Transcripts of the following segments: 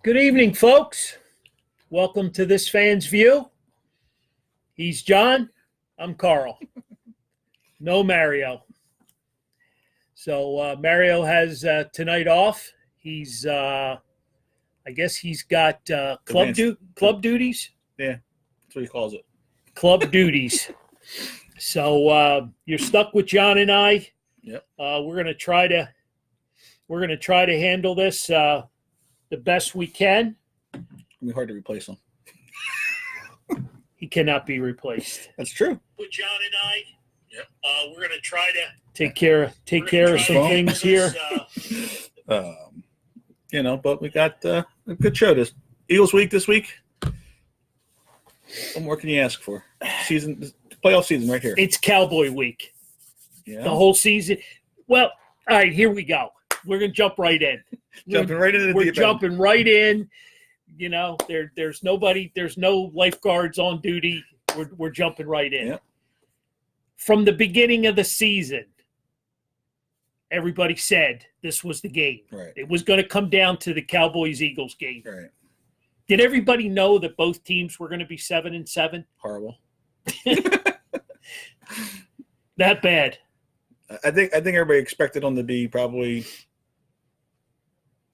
Good evening, folks. Welcome to This Fan's View. He's John. I'm Carl. No Mario. So Mario has tonight off. He's, I guess he's got club duties. Yeah, that's what he calls it. Club duties. So you're stuck with John and I. Yep. We're gonna try to handle this the best we can. It'll be hard to replace him. He cannot be replaced. That's true. With John and I, Yep. We're going to try to take care of some things here. But we got a good show this Eagles week this week. What more can you ask for? Playoff season right here. It's Cowboy week. Yeah. The whole season. Well, all right, here we go. We're going to jump right in. We're jumping right in. You know, there's no lifeguards on duty. We're jumping right in. Yep. From the beginning of the season, everybody said this was the game. Right. It was going to come down to the Cowboys-Eagles game. Right. Did everybody know that both teams were going to be 7-7? Horrible. That bad. I think everybody expected them to be probably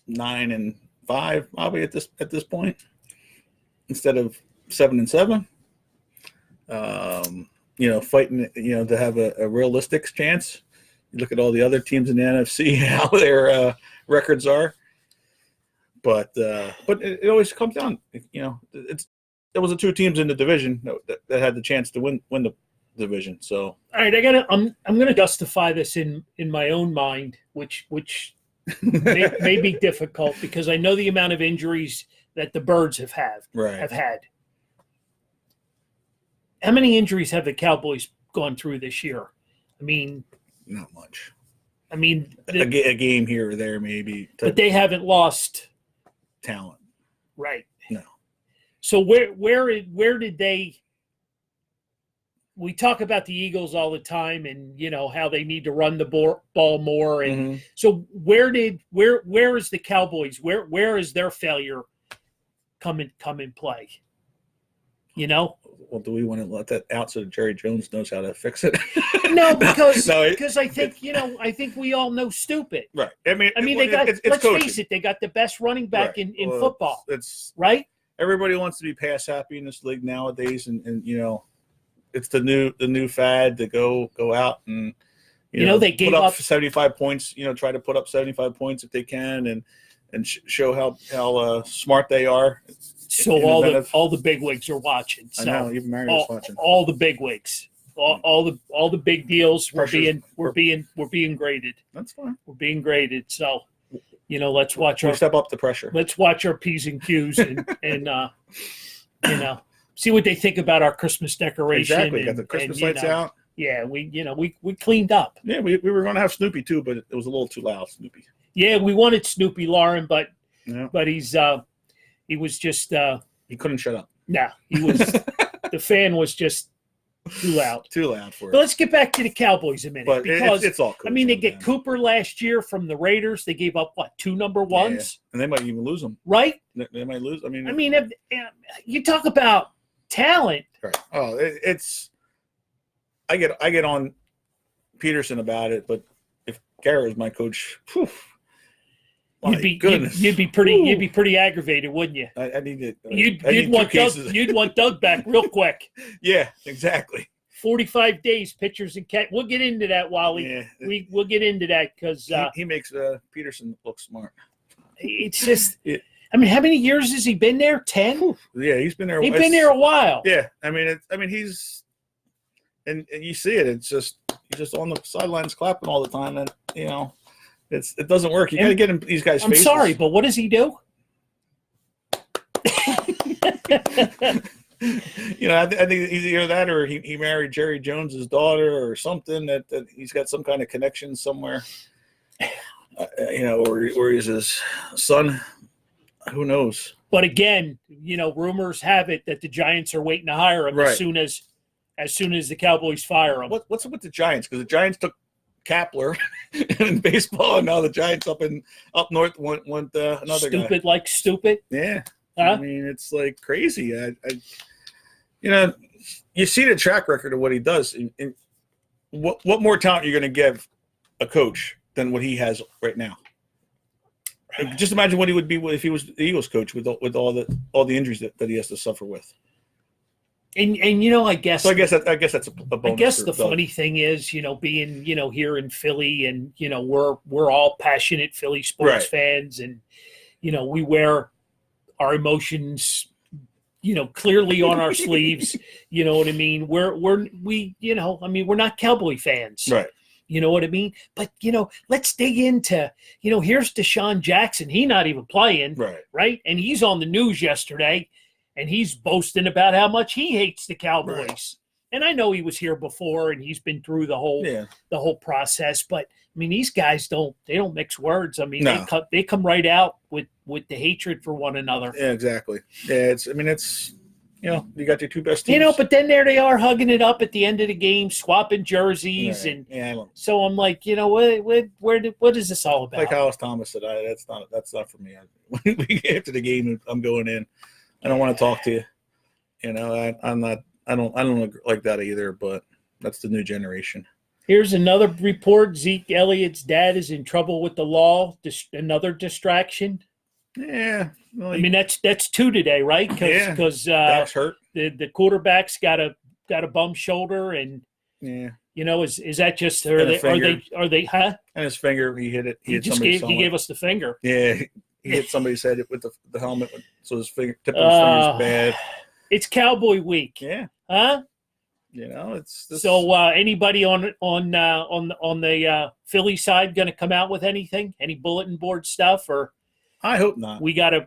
9-5, probably at this point, instead of 7-7. Fighting, to have a realistic chance. You look at all the other teams in the NFC, how their records are. But it always comes down, there was the two teams in the division that had the chance to win the division. So all right, I'm gonna justify this in my own mind, which may be difficult because I know the amount of injuries that the Birds have had. How many injuries have the Cowboys gone through this year? I mean, not much. I mean, a game here or there maybe, but they haven't lost talent. Right. No. So where did they? We talk about the Eagles all the time, and how they need to run the ball more, and so where is the Cowboys? Where is their failure come in play? Well, do we want to let that out so Jerry Jones knows how to fix it? No, because I think I think we all know stupid. Right. Let's face it, they got the best running back in football. It's right. Everybody wants to be pass happy in this league nowadays, and it's the new fad to go out and they gave put up 75 points. Try to put up 75 points if they can, and show how smart they are. So all the bigwigs are watching. So I know, even Mario's watching. All the bigwigs, all the big deals we're being graded. That's fine. We're being graded. So let's watch our step up the pressure. Let's watch our P's and Q's and see what they think about our Christmas decoration. Exactly. Got the Christmas lights out. Yeah, we cleaned up. Yeah, we were going to have Snoopy too, but it was a little too loud. Snoopy. Yeah, we wanted Snoopy, Lauren, but he was just he couldn't shut up. No, he was the fan was just too loud. Too loud for it. But let's get back to the Cowboys a minute. But because it's all cool. They get Cooper last year from the Raiders. They gave up 2 number ones? Yeah. And they might even lose them. Right? They might lose. If you talk about talent. Right. Oh, it's I get on Peterson about it, but if Garrett was my coach, you'd be pretty aggravated, wouldn't you? I need it. You'd want Doug back real quick. Yeah, exactly. 45 days, pitchers and catch. We'll get into that, Wally. Yeah. We'll get into that because he makes Peterson look smart. It's just. How many years has he been there? 10? Yeah, he's been there. He's been there a while. Yeah, he's, and you see it. It's just he's just on the sidelines clapping all the time, and it doesn't work. You got to get in these guys' faces. I'm sorry, but what does he do? I think either that or he married Jerry Jones's daughter or something that he's got some kind of connection somewhere. Or he's his son. Who knows? But again, rumors have it that the Giants are waiting to hire him as soon as the Cowboys fire him. What's up with the Giants? Because the Giants took Kapler in baseball, and now the Giants up north want another stupid guy. like stupid. Yeah, Huh? I mean it's like crazy. You know, you see the track record of what he does. And what more talent are you going to give a coach than what he has right now? Like, just imagine what he would be if he was the Eagles coach with all the injuries that he has to suffer with. And you know, I guess that's a bonus. I guess the funny thing is, you know, being, you know, here in Philly, and you know, we're all passionate Philly sports fans, and you know, we wear our emotions, you know, clearly on our sleeves. You know what I mean? We you know, I mean, we're not Cowboy fans, right? You know what I mean? But you know, let's dig into, you know, here's Deshaun Jackson. He not even playing, right? And he's on the news yesterday. And he's boasting about how much he hates the Cowboys. Right. And I know he was here before, and he's been through the whole process. But I mean, these guys don't mix words. I mean, they come right out with the hatred for one another. Yeah, exactly. Yeah, it's you know, you got your two best teams. You know, but then there they are hugging it up at the end of the game, swapping jerseys, and so I'm like, you know, what is this all about? Like Hollis Thomas said, that's not for me. After the game, I'm going in. I don't want to talk to you. You know, I don't look like that either, but that's the new generation. Here's another report. Zeke Elliott's dad is in trouble with the law. Another distraction. Yeah. Well, I mean, that's two today, right? Because back's hurt. The quarterback's got a bum shoulder, and you know, is that just are they huh? And his finger, he hit it. He gave us the finger. Yeah. He hit somebody's head with the helmet, so his tip of his finger's bad. It's Cowboy Week. Yeah. Huh? You know, it's so. Anybody on the Philly side going to come out with anything? Any bulletin board stuff? Or I hope not. We gotta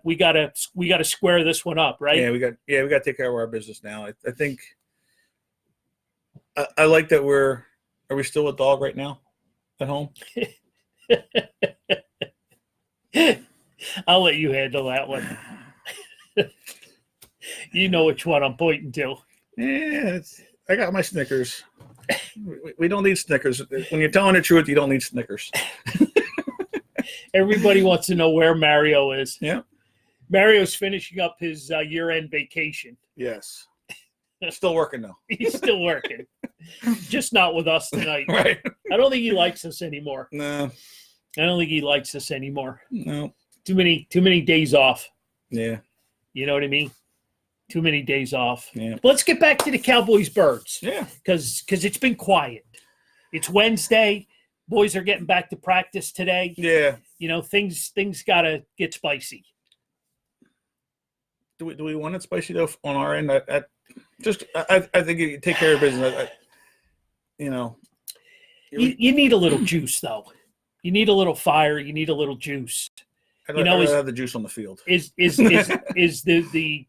square this one up, right? Yeah, we got to take care of our business now. I think. I like that Are we still a dog right now at home? I'll let you handle that one. You know which one I'm pointing to. Yeah, I got my Snickers. We don't need Snickers. When you're telling the truth, you don't need Snickers. Everybody wants to know where Mario is. Yeah. Mario's finishing up his year-end vacation. Yes. Still working, though. He's still working. Just not with us tonight. Right. I don't think he likes us anymore. No. I don't think he likes us anymore. No. Too many days off. Yeah. You know what I mean? Too many days off. Yeah. But let's get back to the Cowboys Birds. Yeah. Because it's been quiet. It's Wednesday. Boys are getting back to practice today. Yeah. You know, things gotta get spicy. Do we want it spicy though on our end? I think you take care of business. You know. You need a little juice though. You need a little fire. You need a little juice. I'd rather have the juice on the field. Is the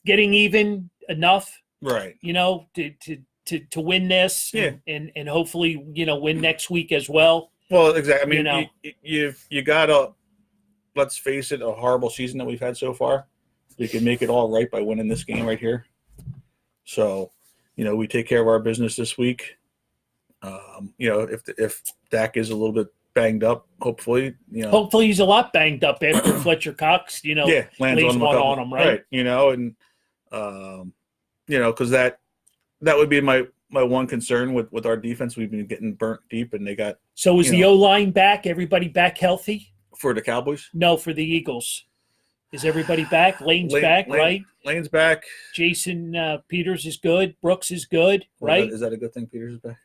getting even enough? Right. You know, to win this. Yeah. And hopefully, you know, win next week as well. Well, exactly. I mean, you know, you got let's face it, a horrible season that we've had so far. We can make it all right by winning this game right here. So, you know, we take care of our business this week. You know, if Dak is a little bit banged up, hopefully, you know. Hopefully he's a lot banged up after Fletcher Cox, you know, lands lays one on him, right? You know, and you know, because that would be my one concern with our defense. We've been getting burnt deep, and they got. So is the O-line back? Everybody back healthy? For the Cowboys? No, for the Eagles. Is everybody back? Lane's back, right? Lane's back. Jason Peters is good. Brooks is good, right? Is that a good thing? Peters is back.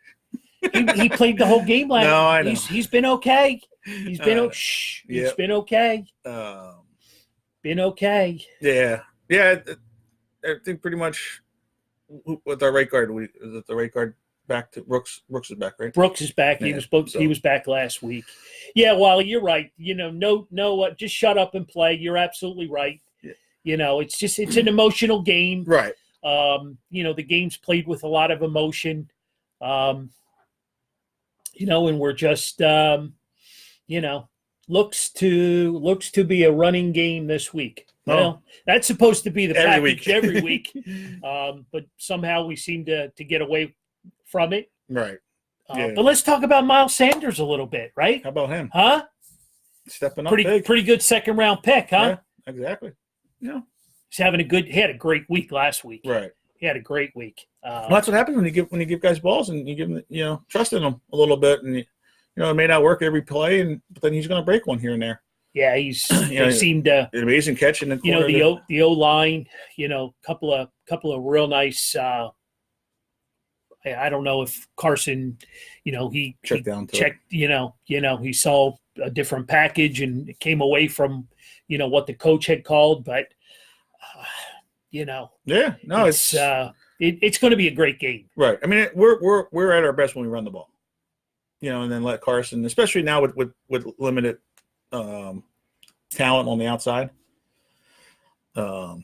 He played the whole game last. No, I know. He's been okay. He's been He's been okay. Been okay. Yeah. I think pretty much with our right guard, is it the right guard back to Brooks? Brooks is back, right? Brooks is back. Yeah, he was back last week. Yeah, Wally, you're right. You know, no, just shut up and play. You're absolutely right. Yeah. You know, it's an emotional game. Right. You know, the game's played with a lot of emotion. You know, and we're just, you know, looks to be a running game this week. Well, that's supposed to be the package every week. But somehow we seem to get away from it. Right. Yeah. But let's talk about Miles Sanders a little bit, right? How about him? Huh? Stepping up big. Pretty good second round pick, huh? Yeah, exactly. Yeah. He had a great week last week. Right. He had a great week. Well, that's what happens when you give guys balls and you give them, trust in them a little bit, and it may not work every play, but then he's going to break one here and there. Yeah, they seemed to an amazing catch in the corner. The O line, couple of real nice. I don't know if Carson, he checked, he saw a different package and came away from, what the coach had called, but yeah, no, it's going to be a great game. Right. I mean, we're at our best when we run the ball, and then let Carson, especially now with limited talent on the outside.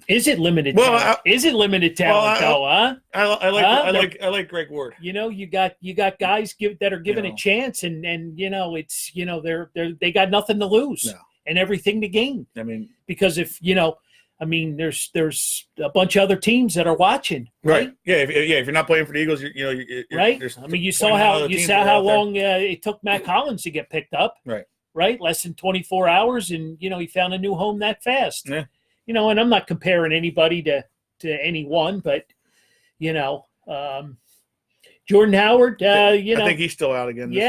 Is it limited? Talent? Is it limited talent though? Huh? I like Greg Ward. You got guys that are given a chance, and it's they got nothing to lose and everything to gain. I mean, because if there's a bunch of other teams that are watching, right? Yeah, if you're not playing for the Eagles, you're right. I mean, you saw how long it took Matt Collins to get picked up, right? Less than 24 hours, and he found a new home that fast. Yeah. And I'm not comparing anybody to anyone, but Jordan Howard, I think he's still out again. He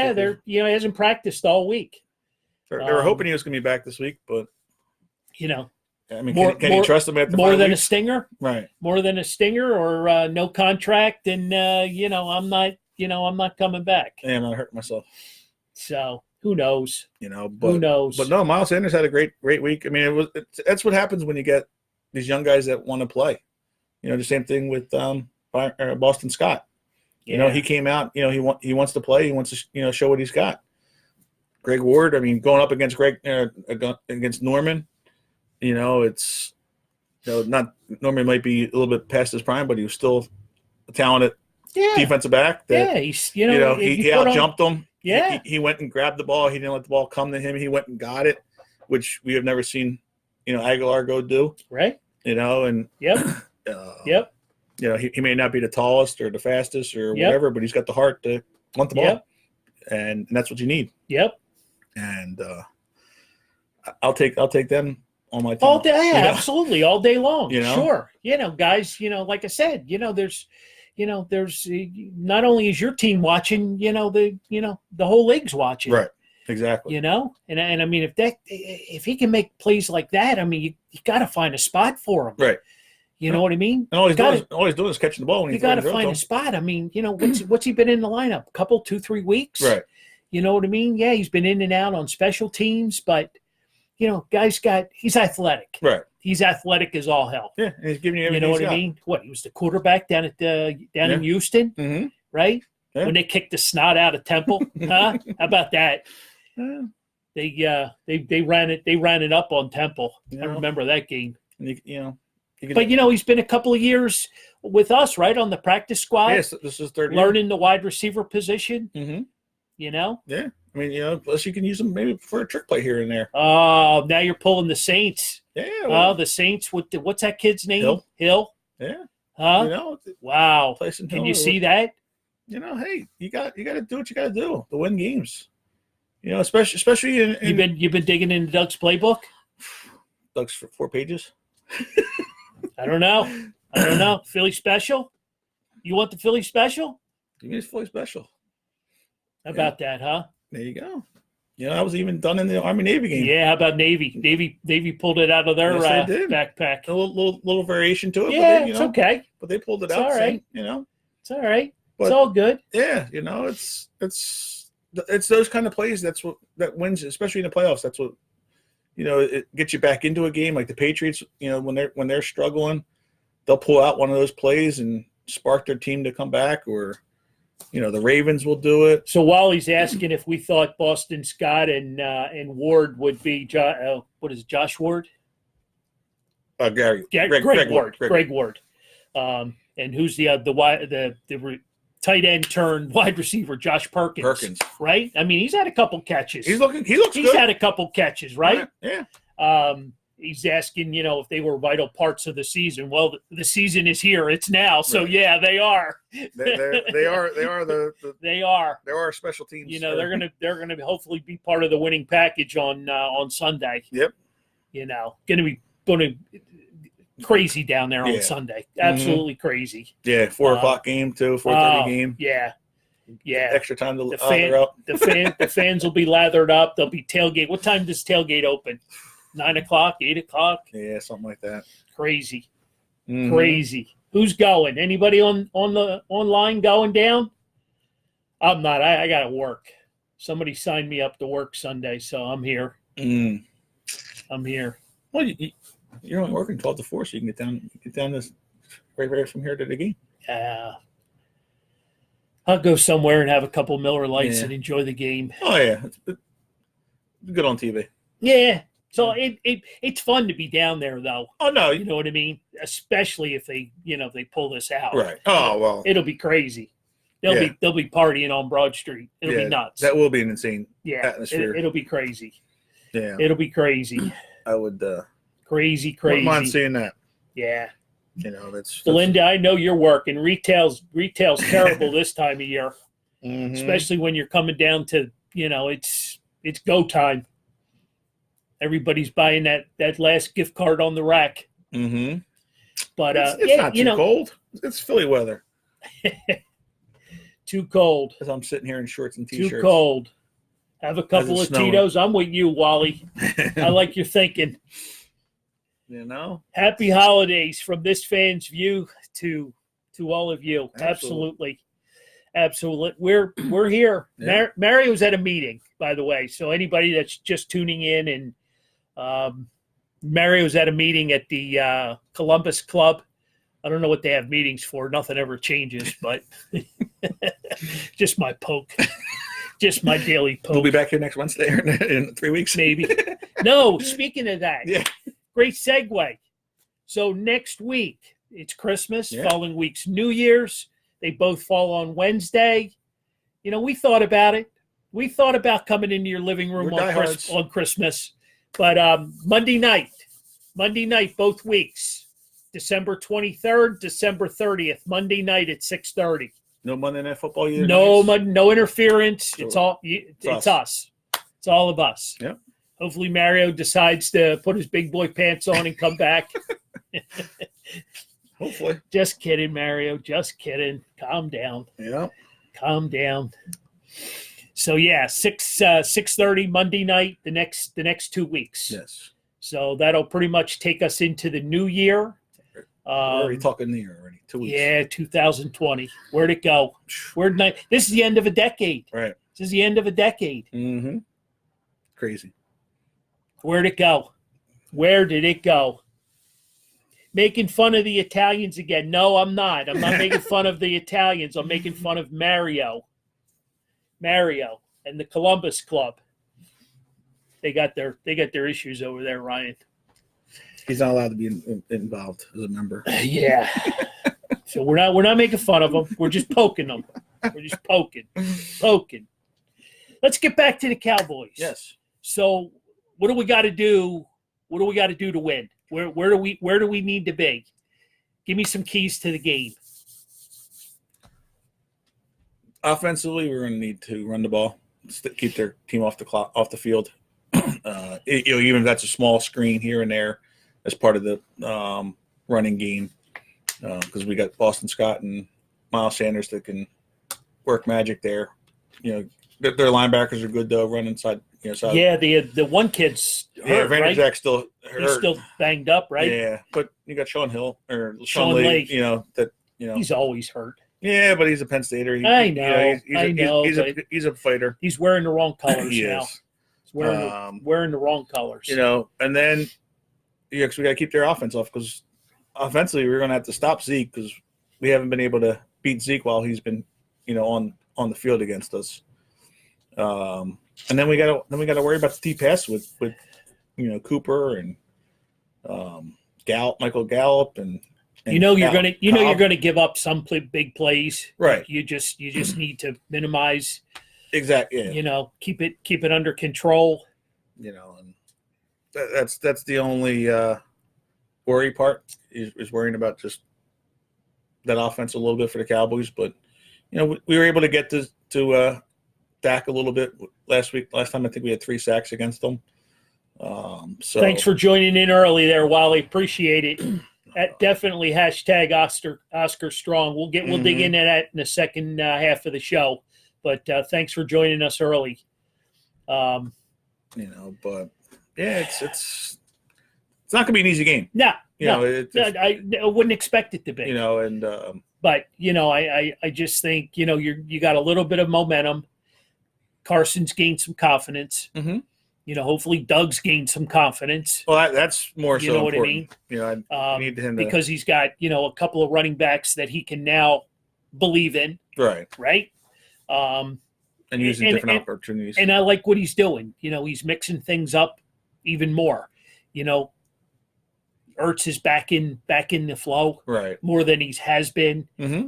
hasn't practiced all week. They were hoping he was going to be back this week, but I mean, can you trust him at the more than a stinger? Right. More than a stinger or no contract, and I'm not coming back. Yeah, I'm not hurting myself. So who knows? Who knows? But no, Miles Sanders had a great week. I mean, that's what happens when you get these young guys that want to play. The same thing with Boston Scott. Yeah. He came out. He wants to play. He wants to show what he's got. Greg Ward. I mean, going up against against Norman. It's not Norman might be a little bit past his prime, but he was still a talented defensive back. He's he out jumped him. Yeah, he went and grabbed the ball. He didn't let the ball come to him. He went and got it, which we have never seen, Aguilar go do. Right. And yep. He may not be the tallest or the fastest or whatever, but he's got the heart to want the ball, and that's what you need. Yep. And I'll take them on my team. All day, absolutely, all day long. Sure. Guys. Like I said, there's not only is your team watching, the whole league's watching. Right. Exactly. And I mean, if he can make plays like that, I mean, you got to find a spot for him. Right. You know what I mean? And all he's doing is catching the ball. When you got to find a spot. I mean, what's he been in the lineup? A couple, 2-3 weeks. Right. You know what I mean? Yeah, he's been in and out on special teams, but he's athletic. Right. He's athletic as all hell. Yeah, and he's giving you everything. You know what I mean? He was the quarterback down in Houston, mm-hmm. right? Yeah. When they kicked the snot out of Temple, huh? How about that? Yeah. They ran it up on Temple. I remember that game. And but he's been a couple of years with us, right, on the practice squad. Yes, this is third learning the wide receiver position. Mm-hmm. Yeah. I mean, plus you can use them maybe for a trick play here and there. Oh, now you're pulling the Saints. Yeah. The Saints with what's that kid's name? Hill. Yeah. Huh? Wow. Can you see that? Hey, you got to do what you got to do to win games. Especially in you've been digging into Doug's playbook. Doug's 4 pages. I don't know. Philly special. You want the Philly special? Give me his Philly special. How about that, huh? There you go. I was even done in the Army-Navy game. Yeah, how about Navy? Navy pulled it out of their backpack. A little variation to it. Yeah, but it's okay. But they pulled it it's out. All right. It's all right. But, it's all good. Yeah, it's those kind of plays that wins, especially in the playoffs. That's what it gets you back into a game. Like the Patriots, when they're struggling, they'll pull out one of those plays and spark their team to come back, or the Ravens will do it. So Wally's asking if we thought Boston Scott and Ward would be Josh Ward? Greg Ward. Greg Ward. And who's the tight end turned wide receiver, Josh Perkins. Right? I mean, he's had a couple catches. He looks good. He's had a couple catches, right? Yeah. he's asking, if they were vital parts of the season. Well, the season is here. It's now. So, Right. yeah, they are. They are They are. there are special teams. They're gonna hopefully be part of the winning package on Sunday. Yep. Going to crazy down there on Yeah. Sunday. Absolutely crazy. Yeah, 4 o'clock game too, 4:30 game. Yeah. Yeah. Extra time to The lather up. the fans will be lathered up. They'll be tailgate. What time does tailgate open? 9 o'clock, 8 o'clock? Yeah, something like that. Crazy. Mhm. Crazy. Who's going? Anybody on the online going down? I'm not. I got to work. Somebody signed me up to work Sunday, so I'm here. Mm. I'm here. Well, you're only working 12 to 4, so you can get down this right from here to the game. I'll go somewhere and have a couple Miller Lights Yeah. and enjoy the game. Oh yeah, it's good on TV. Yeah. So it's fun to be down there, though. Oh no, You know what I mean? Especially if they pull this out. right? Oh well, It'll be crazy. They'll be partying on Broad Street. It'll be nuts. That will be an insane Yeah. atmosphere. It'll be crazy. Yeah, It'll be crazy. I would. Crazy. Wouldn't mind seeing that. Yeah. That's Belinda, I know you're working. Retail's terrible this time of year, Mhm. especially when you're coming down to, it's go time. Everybody's buying that last gift card on the rack. Mm-hmm. But it's not too cold. It's Philly weather. Too cold. As I'm sitting here in shorts and t-shirts. Too cold. Have a couple of snowing. Tito's. I'm with you, Wally. I like your thinking. Happy holidays from this fan's view to all of you. Absolutely. We're here. Yeah. Mario's at a meeting, by the way. So anybody that's just tuning in, and Mario's at a meeting at the Columbus Club. I don't know what they have meetings for. Nothing ever changes, but just my poke. Just my daily poke. We'll be back here next Wednesday in 3 weeks. Maybe. No, speaking of that. Yeah. Great segue. So next week, it's Christmas. Yeah. Following week's New Year's. They both fall on Wednesday. We thought about it. We thought about coming into your living room on Christmas. But Monday night, both weeks. December 23rd, December 30th, Monday night at 6:30. No Monday Night Football either. No interference. So It's us. It's all of us. Yep. Hopefully Mario decides to put his big boy pants on and come back. Hopefully. Just kidding, Mario. Just kidding. Calm down. Yeah. Calm down. So yeah, 6:30 Monday night. The next 2 weeks. Yes. So that'll pretty much take us into the new year. We're already talking the year already. 2 weeks. Yeah, 2020. Where'd it go? This is the end of a decade. Right. This is the end of a decade. Mm-hmm. Crazy. Where'd it go? Where did it go? Making fun of the Italians again. No, I'm not. I'm not making fun of the Italians. I'm making fun of Mario. Mario and the Columbus Club. They got their issues over there, Ryan. He's not allowed to be involved as a member. Yeah. So we're not making fun of them. We're just poking them. We're just poking. Let's get back to the Cowboys. Yes. So what do we got to do? What do we got to do to win? Where do we need to be? Give me some keys to the game. Offensively, we're going to need to run the ball, keep their team off the field. Even if that's a small screen here and there, as part of the running game, because we got Boston Scott and Miles Sanders that can work magic there. Their linebackers are good though, running inside. Yeah, the one kid's hurt, right? Jack's still hurt. He's still banged up, right? Yeah, but you got Sean Hill or Sean Lee. Lee. He's always hurt. Yeah, but he's a Penn Stater. I know. He's a fighter. He's wearing the wrong colors He now. is. He's wearing the wrong colors. And then because we got to keep their offense off, because offensively we're going to have to stop Zeke, because we haven't been able to beat Zeke while he's been on the field against us. And then we got to worry about the deep pass with Cooper and Michael Gallup and you're gonna give up some big plays. Right. You just need to minimize. Exactly. Yeah. Keep it under control. And That's the only worry part is worrying about just that offense a little bit for the Cowboys. But we were able to get to Dak a little bit last week. Last time I think we had 3 sacks against them. So thanks for joining in early there, Wally. Appreciate it. Definitely hashtag Oscar Strong. We'll dig into that in the second half of the show. But thanks for joining us early. But yeah, it's not gonna be an easy game. No, I wouldn't expect it to be. But I just think you got a little bit of momentum. Carson's gained some confidence. Mm-hmm. Hopefully Doug's gained some confidence. Well, that's more so. You know important. what I mean? I need him because he's got a couple of running backs that he can now believe in. Right. And using different opportunities. And I like what he's doing. He's mixing things up even more. Ertz is back in the flow, right? More than he has been. Mm-hmm.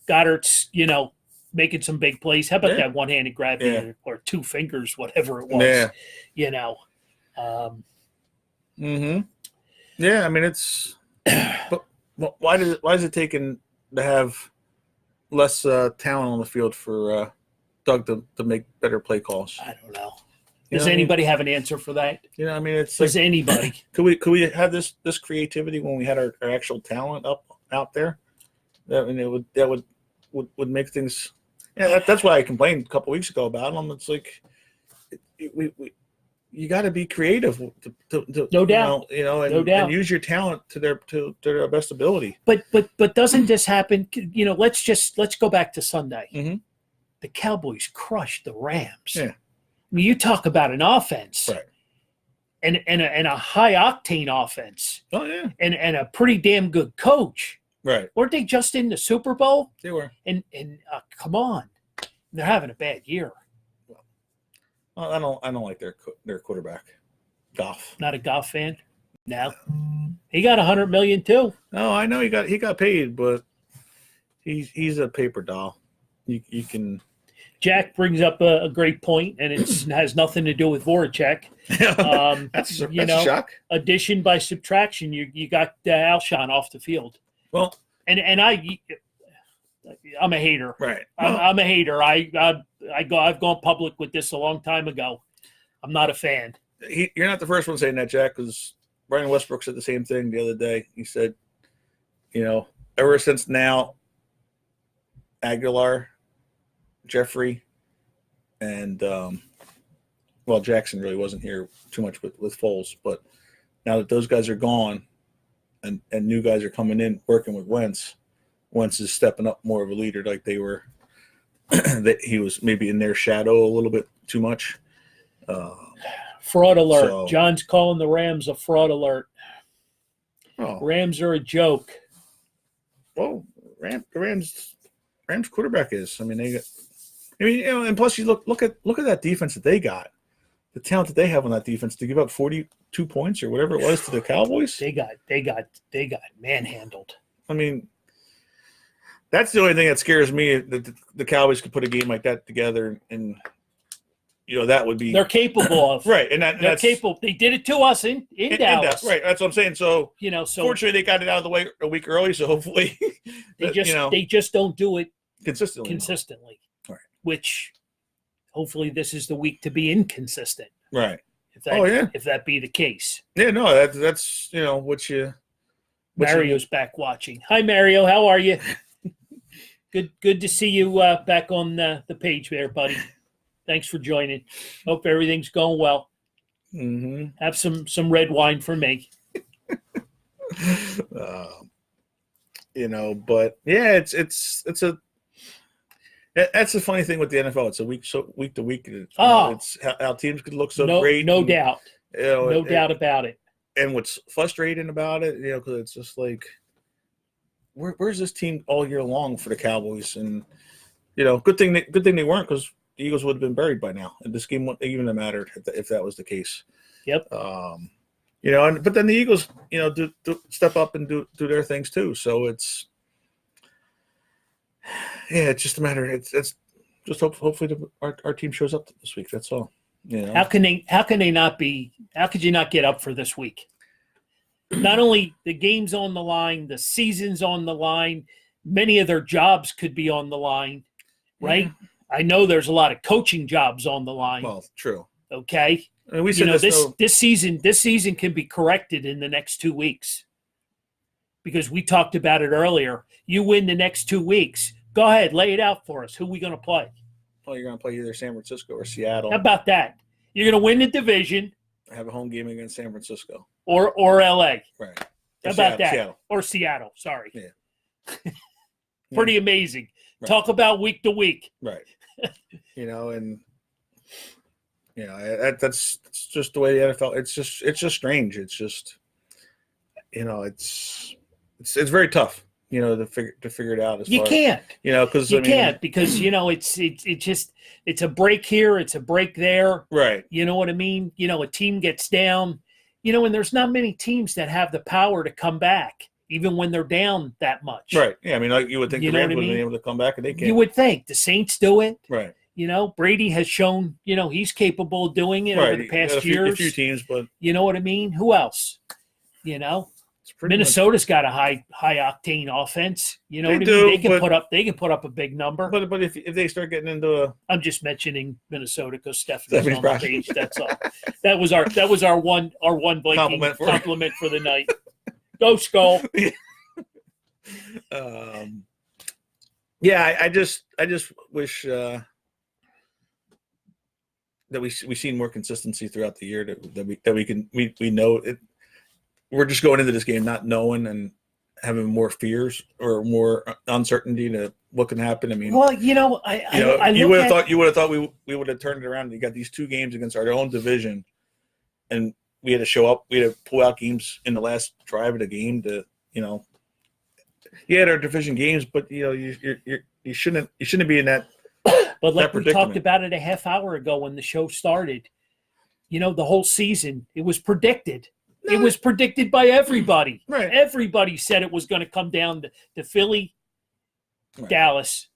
Goddard's, making some big plays. How about that one-handed grab or 2 fingers, whatever it was? Yeah. Mm-hmm. Yeah, I mean it's. But why is it taking to have less talent on the field for Doug to make better play calls? I don't know. Does anybody have an answer for that? It's does anybody? Could we have this creativity when we had our actual talent out there? That would make things. Yeah, that's why I complained a couple weeks ago about them. It's like you got to be creative, to no doubt, and use your talent to their best ability. But doesn't this happen? Let's go back to Sunday. Mm-hmm. The Cowboys crushed the Rams. Yeah. I mean, you talk about an offense, right? And a high octane offense. Oh yeah, and a pretty damn good coach. Right? Weren't they just in the Super Bowl? They were. And come on, they're having a bad year. Well, I don't like their quarterback, Goff. Not a Goff fan. No, he got $100 million too. No, I know he got paid, but he's a paper doll. You can. Jack brings up a great point, and it has nothing to do with Voracek. That's a shock. Addition by subtraction, you got Alshon off the field. Well, and I'm a hater. Right. I'm a hater. I've gone public with this a long time ago. I'm not a fan. You're not the first one saying that, Jack, because Brian Westbrook said the same thing the other day. He said, ever since now, Aguilar, Jeffrey, and Jackson really wasn't here too much with Foles, but now that those guys are gone and new guys are coming in working with Wentz is stepping up more of a leader, like they were. That he was maybe in their shadow a little bit too much. Fraud alert. John's calling the Rams a fraud alert. Oh. Rams are a joke. Well, the Rams quarterback is. And plus you look at that defense that they got, the talent that they have on that defense to give up 42 points or whatever it was to the Cowboys. They got manhandled. That's the only thing that scares me, that the Cowboys could put a game like that together, and that would be. They're capable of. Right, and they're capable. They did it to us in Dallas. Right, that's what I'm saying. So fortunately they got it out of the way a week early, so hopefully they just don't do it consistently. Right. Which hopefully this is the week to be inconsistent. Right. If that be the case. Yeah, no, that's what you. Mario's back watching. Hi Mario, how are you? Good to see you back on the page there, buddy. Thanks for joining. Hope everything's going well. Mm-hmm. Have some red wine for me. But yeah, it's that's the funny thing with the NFL. It's a week to week. It's how teams could look so great. No doubt. No doubt about it. And what's frustrating about it, because it's just like, where's this team all year long for the Cowboys? And good thing they weren't, because the Eagles would have been buried by now, and this game wouldn't even have mattered if that was the case. Yep. But then the Eagles, do step up and do their things too. So it's just a matter. It's just hopefully our team shows up this week. That's all. You know, How can they not be? How could you not get up for this week? Not only the game's on the line, the season's on the line. Many of their jobs could be on the line, right? Yeah. I know there's a lot of coaching jobs on the line. Well, true. Okay, And we said this season can be corrected in the next 2 weeks because we talked about it earlier. You win the next 2 weeks. Go ahead, lay it out for us. Who are we going to play? Well, you're going to play either San Francisco or Seattle. How about that? You're going to win the division. Have a home game against San Francisco or LA. Right. How about that? Seattle. Or Seattle. Sorry. Yeah. Pretty amazing. Right. Talk about week to week. Right. That's just the way the NFL. It's just strange. It's just, it's very tough. To figure it out. You can't. Because it's a break here, it's a break there. Right. You know what I mean? A team gets down. And there's not many teams that have the power to come back, even when they're down that much. Right. Yeah. I mean, like you would think the Rams would be able to come back, and they can't. You would think the Saints do it. Right. Brady has shown, he's capable of doing it over the past years. A few teams, but you know what I mean? Who else? Minnesota's got a high octane offense. You know what I mean? They can put up a big number. But if they start getting into I'm just mentioning Minnesota because Stephanie's on the page. That's all. That was our one Viking compliment for the night. Go Skull. Yeah, I just wish that we seen more consistency throughout the year that we know it. We're just going into this game not knowing and having more fears or more uncertainty to what can happen. I mean, well, you would have thought we would have turned it around. You got these 2 games against our own division, and we had to show up. We had to pull out games in the last drive of the game to, you had our division games, but you shouldn't be in that. But like we talked about it a half hour ago when the show started, the whole season it was predicted. It was predicted by everybody. Right. Everybody said it was going to come down to Philly, right. Dallas.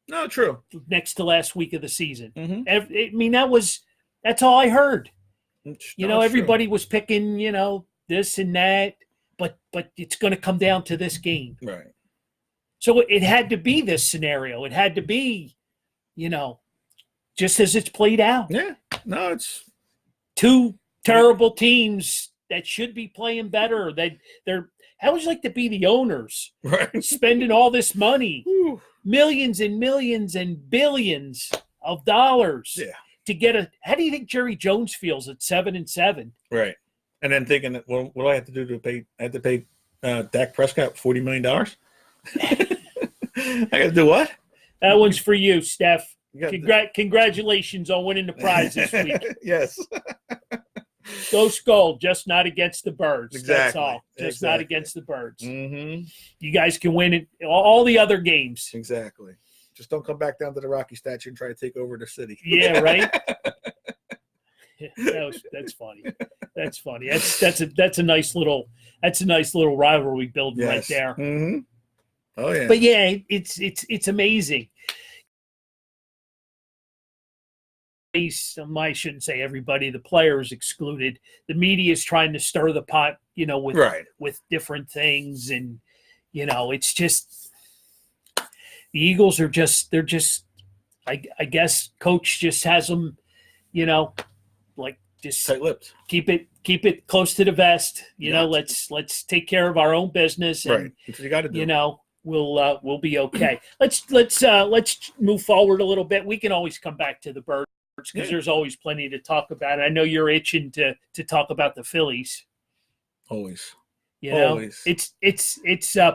No, true. Next to last week of the season. Mm-hmm. I mean, that's all I heard. Everybody true. Was picking, this and that, but it's going to come down to this game. Right. So it had to be this scenario. It had to be, just as it's played out. Yeah. No, it's 2 terrible teams that should be playing better. How would you like to be the owners? Right. Spending all this money, Whew. millions and millions and billions of dollars to get how do you think Jerry Jones feels at 7-7? Right. And then thinking that, what do I have to do to pay? I have to pay Dak Prescott $40 million. I got to do what? That one's for you, Steph. Congratulations on winning the prize this week. Yes. Go Skull, just not against the Birds. Exactly. That's all. Just not against the Birds. Mm-hmm. You guys can win it all the other games. Exactly. Just don't come back down to the Rocky statue and try to take over the city. Yeah, right. That's funny. That's funny. That's a nice little rivalry building right there. Mm-hmm. Oh yeah. But yeah, it's amazing. I shouldn't say everybody, the players excluded. The media is trying to stir the pot, with different things. And, it's just the Eagles are they're just, I guess coach just has them, just tight-lipped. Keep it close to the vest. Yeah. Let's take care of our own business. And, right. That's what you got to do. We'll be okay. Let's move forward a little bit. We can always come back to the Birds, because there's always plenty to talk about. I know you're itching to talk about the Phillies. Always. Always. It's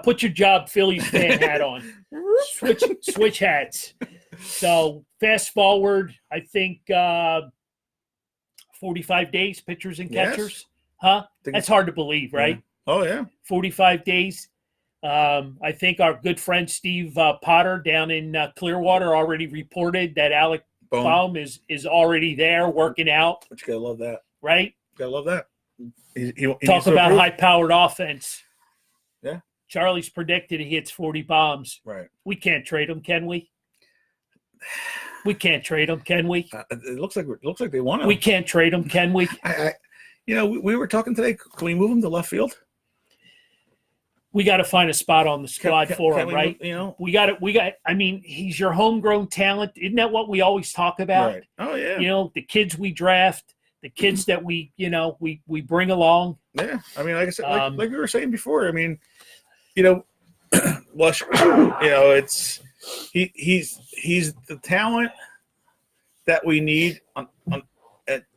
put your job Phillies fan hat on. Switch hats. So fast forward, I think 45 days, pitchers and catchers. Huh? That's hard to believe, right? Yeah. Oh yeah. 45 days. I think our good friend Steve Potter down in Clearwater already reported that Alec Baum is already there working out. But you gotta love that, right? Gotta love that. He Talk about high-powered offense. Yeah, Charlie's predicted he hits 40 bombs. Right. We can't trade him, can we? We can't trade him, can we? It looks like they want him. We can't trade him, can we? We were talking today. Can we move him to left field? We got to find a spot on the squad for him, right? We got. I mean, he's your homegrown talent. Isn't that what we always talk about? Right. Oh yeah. The kids we draft, the kids that we bring along. Yeah. I mean, like I said, like we were saying before. I mean, Lush. It's he's the talent that we need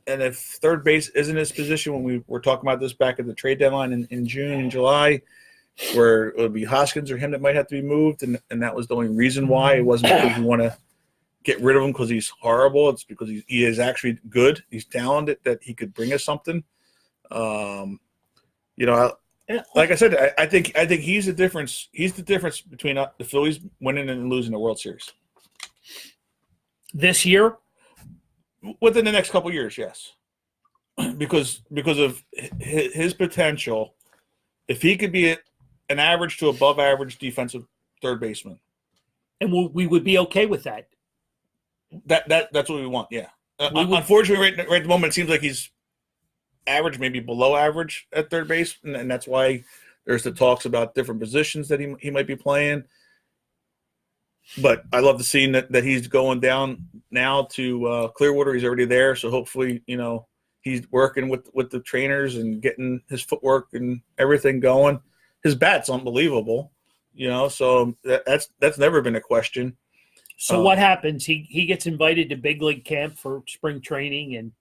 and if third base isn't his position, when we were talking about this back at the trade deadline in June and July, where it would be Hoskins or him that might have to be moved, and that was the only reason why. It wasn't because we want to get rid of him because he's horrible. It's because he is actually good. He's talented, that he could bring us something. Like I said, I think he's the difference. He's the difference between the Phillies winning and losing the World Series this year. Within the next couple of years, yes, because of his potential. If he could be an average to above average defensive third baseman, and we would be okay with that. That's what we want. Yeah. Unfortunately, right at the moment, it seems like he's average, maybe below average at third base, and that's why there's the talks about different positions that he might be playing. But I love to see that he's going down now to Clearwater. He's already there, so hopefully, he's working with the trainers and getting his footwork and everything going. His bat's unbelievable, so that's never been a question. So what happens? He gets invited to big league camp for spring training, and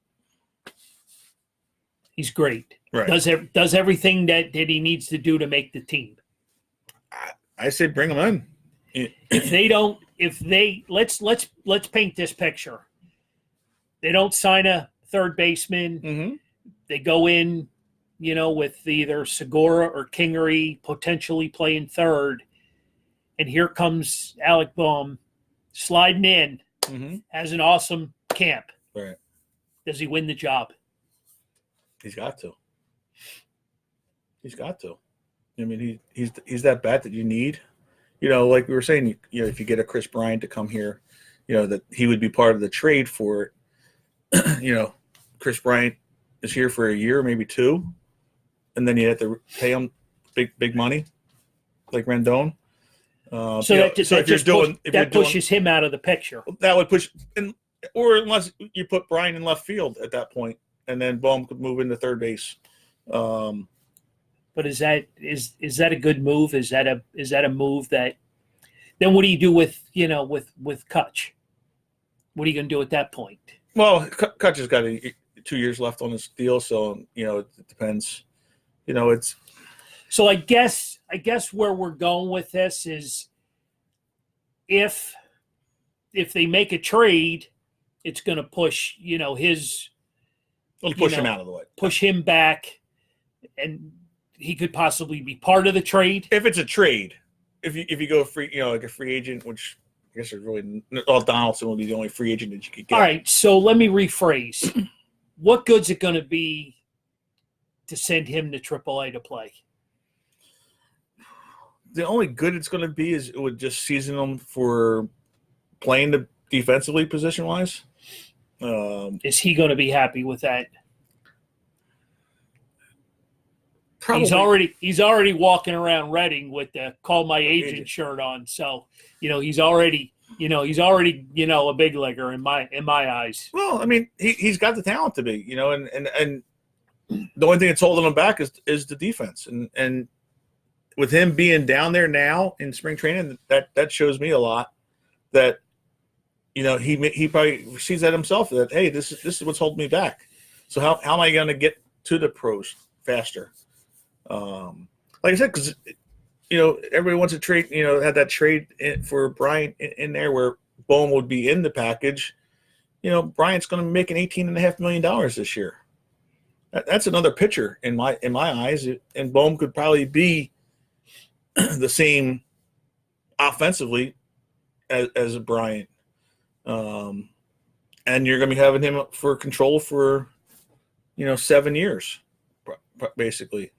he's great. Right. Does everything that he needs to do to make the team. I say bring him in. Let's paint this picture. They don't sign a third baseman. Mm-hmm. They go in, with either Segura or Kingery potentially playing third, and here comes Alec Bohm sliding in, mm-hmm. has an awesome camp. Right. Does he win the job? He's got to. I mean, he's that bat that you need. Like we were saying, if you get a Chris Bryant to come here, that he would be part of the trade for it. Chris Bryant is here for a year, maybe two, and then you have to pay him big money, like Rendon. That pushes him out of the picture. That would push, or unless you put Bryant in left field at that point, and then Bohm could move into third base. But is that a good move? Is that a move that? Then what do you do with Kutch? What are you going to do at that point? Well, Kutch has got 2 years left on his deal, so it depends. It's. So I guess where we're going with this is, if they make a trade, it's going to push his. It'll push him out of the way. Push him back, and he could possibly be part of the trade. If it's a trade, if you go free, like a free agent, which I guess there's really Donaldson will be the only free agent that you could get. All right, so let me rephrase. What good's it going to be to send him to AAA to play? The only good it's going to be is it would just season him for playing the defensively position wise. Is he going to be happy with that? Probably. He's already walking around Reading with the "Call My Agent" shirt on. So he's already a big leaguer in my eyes. Well, I mean he's got the talent to be, and the only thing that's holding him back is the defense, and with him being down there now in spring training, that shows me a lot. That he probably sees that himself, that hey, this is what's holding me back. So how am I going to get to the pros faster? Like I said, because everybody wants to trade. Had that trade for Bryant in there where Bohm would be in the package. Bryant's going to be making $18.5 million this year. That's another pitcher in my eyes, and Bohm could probably be the same offensively as a Bryant. And you're going to be having him up for control for 7 years, basically.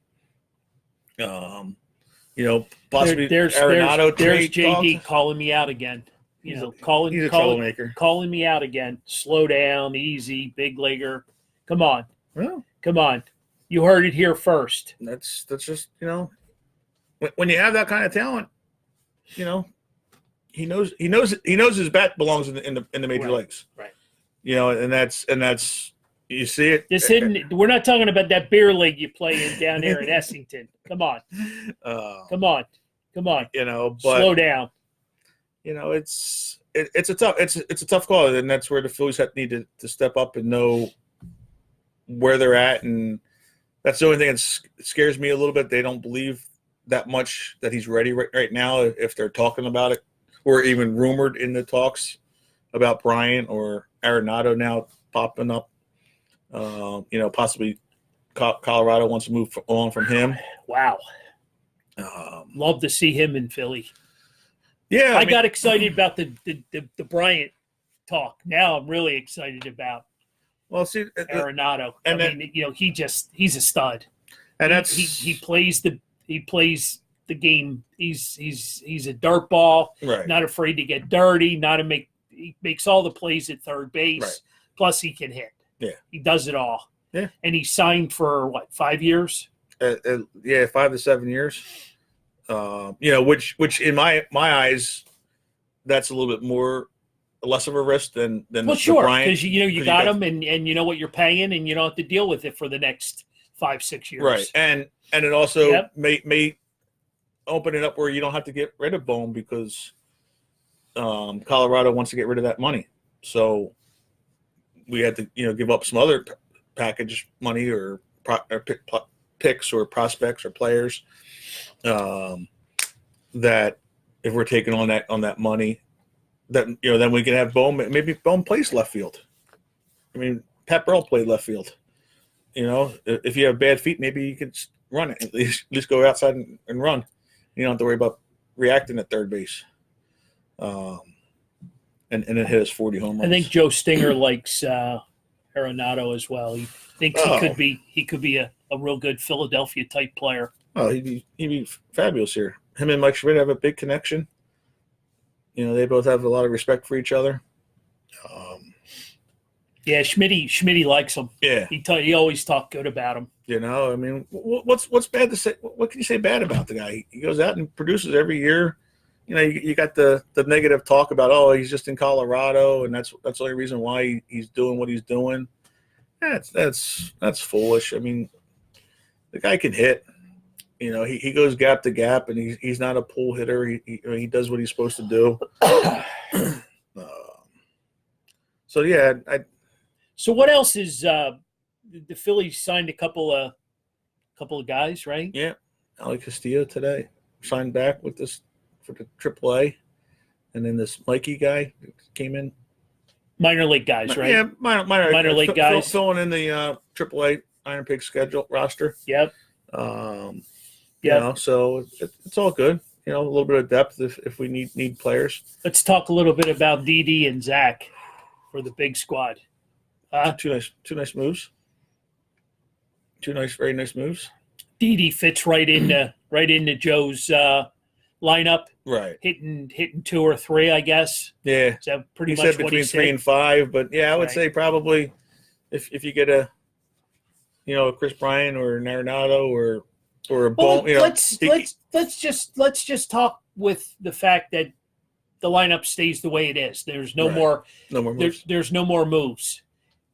Possibly there's Arenado. JD calling me out again. you He's know, a troublemaker. calling me out again. Slow down, easy, big legger. Come on. Well, Come on. You heard it here first. that's just, you know, when you have that kind of talent, you know, he knows his bat belongs in the major leagues. Right. You know, and that's you see it. This isn't. We're not talking about that beer league you play in down there in Essington. Come on. Come on. You know, but slow down. You know, it's a tough call, and that's where the Phillies need to step up and know where they're at, and that's the only thing that scares me a little bit. They don't believe that much that he's ready right now. If they're talking about it, or even rumored in the talks about Bryant or Arenado now popping up, you know, possibly Colorado wants to move on from him. Wow. Love to see him in Philly. Yeah, I got excited about the Bryant talk. Now I'm really excited about Arenado. And I mean, you know, he's a stud. And that's he plays the game. He's a dirt ball. Right. Not afraid to get dirty. He makes all the plays at third base. Right. Plus he can hit. Yeah. He does it all. Yeah. And he signed for what, 5 years? 5 to 7 years. You know, which in my eyes, that's a little bit less of a risk than well, sure, Bryant, because you got him and you know what you're paying, and you don't have to deal with it for the next 5-6 years. Right, and it also may open it up where you don't have to get rid of Bohm because Colorado wants to get rid of that money, so we had to give up some other package money or picks or prospects or players. That if we're taking on that money, that then we can have Bohm. Maybe Bohm plays left field. I mean, Pat Burrell played left field. You know, if you have bad feet, maybe you can run it. At least go outside and run. You don't have to worry about reacting at third base. And then hit us 40 home runs. I think Joe Stinger likes Arenado as well. He thinks he could be a real good Philadelphia type player. Oh, he'd be fabulous here. Him and Mike Schmidt have a big connection. You know, they both have a lot of respect for each other. Yeah, Schmitty likes him. Yeah, he always talk good about him. You know, I mean, what's bad to say? What can you say bad about the guy? He goes out and produces every year. You know, you got the negative talk about he's just in Colorado and that's the only reason why he's doing what he's doing. That's foolish. I mean, the guy can hit. You know, he goes gap to gap, and he's not a pull hitter. He does what he's supposed to do. So yeah, So what else is the Phillies signed a couple of guys, right? Yeah, Ali Castillo today signed back with this for the AAA, and then this Mikey guy came in. Minor league guys, right? Yeah, minor league guys filling in the AAA Iron Pig schedule roster. Yep. You know, so it's all good. You know, a little bit of depth if we need players. Let's talk a little bit about Didi and Zach for the big squad. Two nice moves. Very nice moves. Didi fits right into Joe's lineup. Right. Hitting 2 or 3, I guess. Yeah. Is that pretty he much said what between he said? 3 and 5, but yeah, I would say probably if you get a Chris Bryant or an Arenado or a Bohm, let's just talk with the fact that the lineup stays the way it is. There's no more moves. There's no more moves.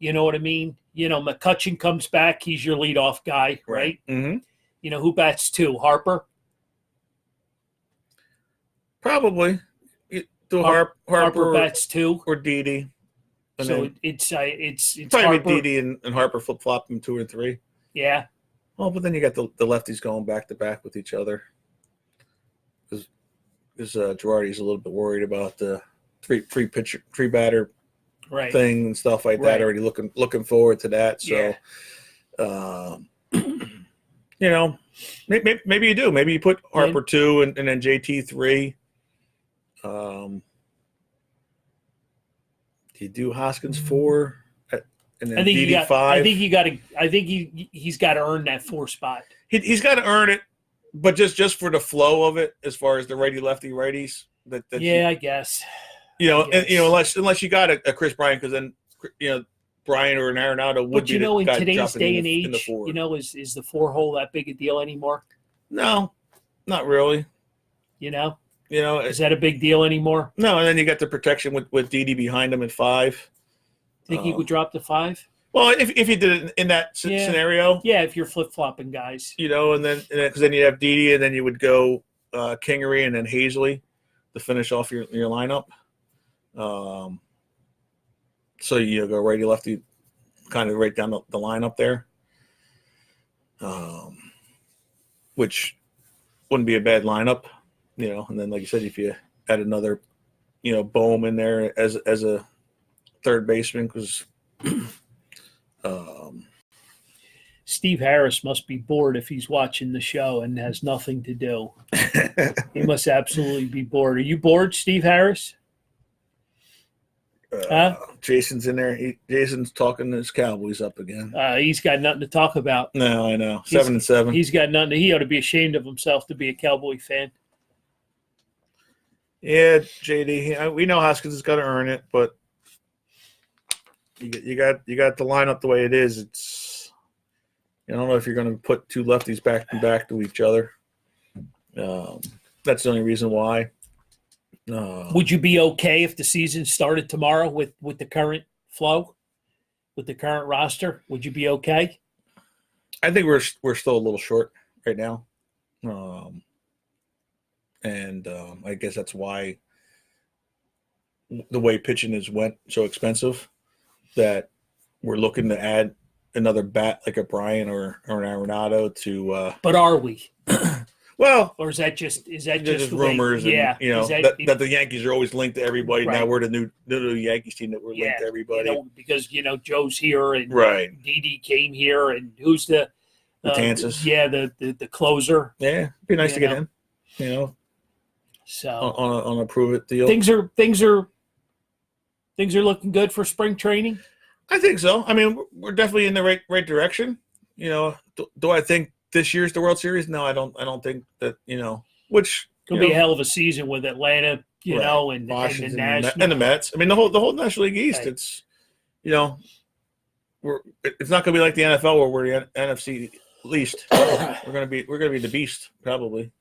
You know what I mean? You know, McCutchen comes back, he's your leadoff guy, right? Mm-hmm. You know, who bats 2? Harper? Probably. Harper bats 2 or Didi. So it's probably Harper. Didi and Harper flip-flop them 2 and 3. Yeah. Well, but then you got the lefties going back to back with each other. Because Girardi's a little bit worried about the three batter thing and stuff like that. Already looking forward to that. So, you know, maybe you do. Maybe you put Harper 2 and then JT 3. Do you do Hoskins 4? And then I think DD 5. I think he's got to earn that 4 spot. He's got to earn it, but just for the flow of it, as far as the righty-lefty righties. I guess. Unless you got a Chris Bryant, because then Bryant or an Arenado would be the in guy today's dropping day and in the age, four. is the 4-hole that big a deal anymore? No, not really. Is that a big deal anymore? No, and then you got the protection with Didi behind him at 5. Think he would drop to 5? Well, if you did it in that scenario, yeah, if you're flip flopping guys, and then because then you have Didi, and then you would go Kingery and then Hazley to finish off your lineup. So you go righty lefty, kind of right down the lineup there, which wouldn't be a bad lineup, And then, like you said, if you add another, Bohm in there as a third baseman, because Steve Harris must be bored if he's watching the show and has nothing to do. He must absolutely be bored. Are you bored, Steve Harris? Jason's in there. Jason's talking his Cowboys up again. He's got nothing to talk about. No, I know. 7-7. He's got nothing. He ought to be ashamed of himself to be a Cowboy fan. Yeah, JD. We know Hoskins is going to earn it, but you got the lineup the way it is. It's I don't know if you're going to put two lefties back to each other. That's the only reason why. Would you be okay if the season started tomorrow with the current flow, with the current roster? Would you be okay? I think we're still a little short right now, and I guess that's why the way pitching went so expensive that we're looking to add another bat like a Bryant or an Arenado to. But are we? Well, or is that just rumors? Yeah, that the Yankees are always linked to everybody. Right. Now we're the new Yankees team that we're linked to everybody. Because Joe's here and right. Didi came here, and who's the Betances? The closer. Yeah, it'd be nice to get him. So on a prove it deal. Things are looking good for spring training. I think so. I mean, we're definitely in the right direction. Do I think this year's the World Series? No, I don't think that, which it'll be a hell of a season with Atlanta, right. and Washington the National and the Mets. I mean, the whole National League East. Right. It's it's not going to be like the NFL where we're the NFC least. we're going to be the beast probably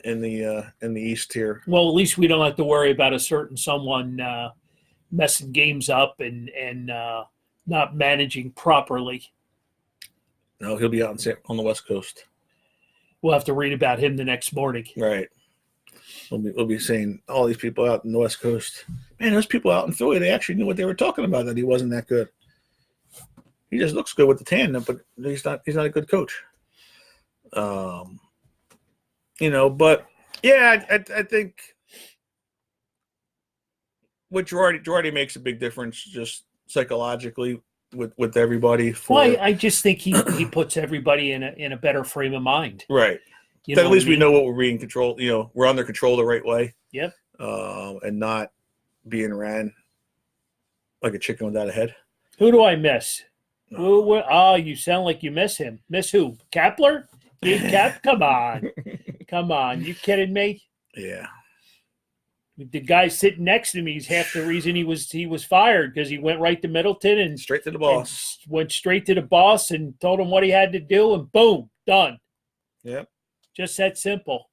in the East here. Well, at least we don't have to worry about a certain someone messing games up and not managing properly. No, he'll be out on the West Coast. We'll have to read about him the next morning. Right. We'll be seeing all these people out in the West Coast. Man, those people out in Philly, they actually knew what they were talking about, that he wasn't that good. He just looks good with the tan, but he's not a good coach. But yeah, I think what Girardi makes a big difference just psychologically with everybody. Well, I just think he puts everybody in a better frame of mind. Right. At least we know what we're being controlled. We're under control the right way. Yep. And not being ran like a chicken without a head. Who do I miss? Oh, you sound like you miss him. Miss who? Kepler? Come on. You kidding me? Yeah. The guy sitting next to me is half the reason he was fired, because he went right to Middleton and straight to the boss. Went straight to the boss and told him what he had to do, and boom, done. Yep. Just that simple.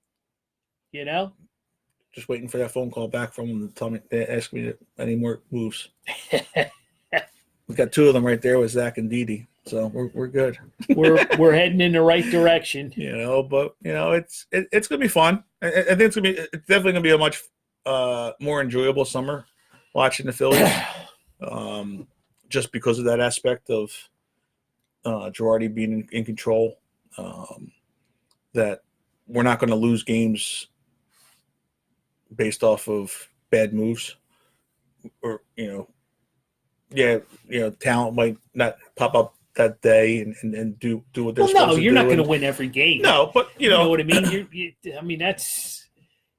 Just waiting for that phone call back from him to tell me, ask me any more moves. We got two of them right there with Zach and Didi, so we're good. we're heading in the right direction. But it's gonna be fun. I think it's definitely gonna be a much more enjoyable summer watching the Phillies, just because of that aspect of Girardi being in control. That we're not going to lose games based off of bad moves, or talent might not pop up that day and do what they're supposed to do. No, you're not going to win every game. No, but you know what I mean. That's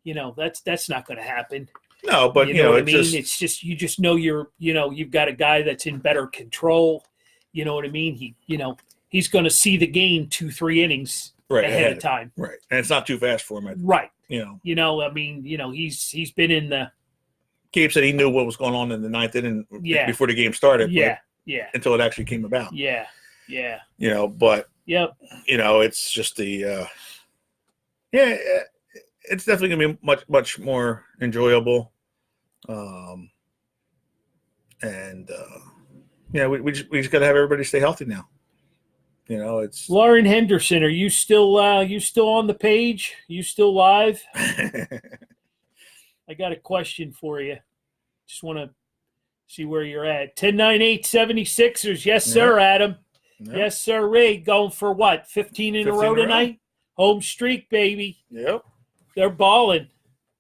that's not going to happen. No, but what I mean. It's just you've got a guy that's in better control. You know what I mean. He's going to see the game 2-3 innings ahead of time. Right, and it's not too fast for him. Right. I mean, he's been in the Gabe said he knew what was going on in the ninth inning Yeah. before the game started. Yeah. Until it actually came about. Yeah. But Yep. It's just the it's definitely gonna be much more enjoyable. We just gotta have everybody stay healthy now. It's Lauren Henderson. Are you still on the page? You still live? I got a question for you. Just want to see where you're at. 10-9-8 76ers. Yes, sir, Adam. Yep. Yes, sir, Ray. Going for what? 15 in a row tonight? Home streak, baby. Yep. They're balling.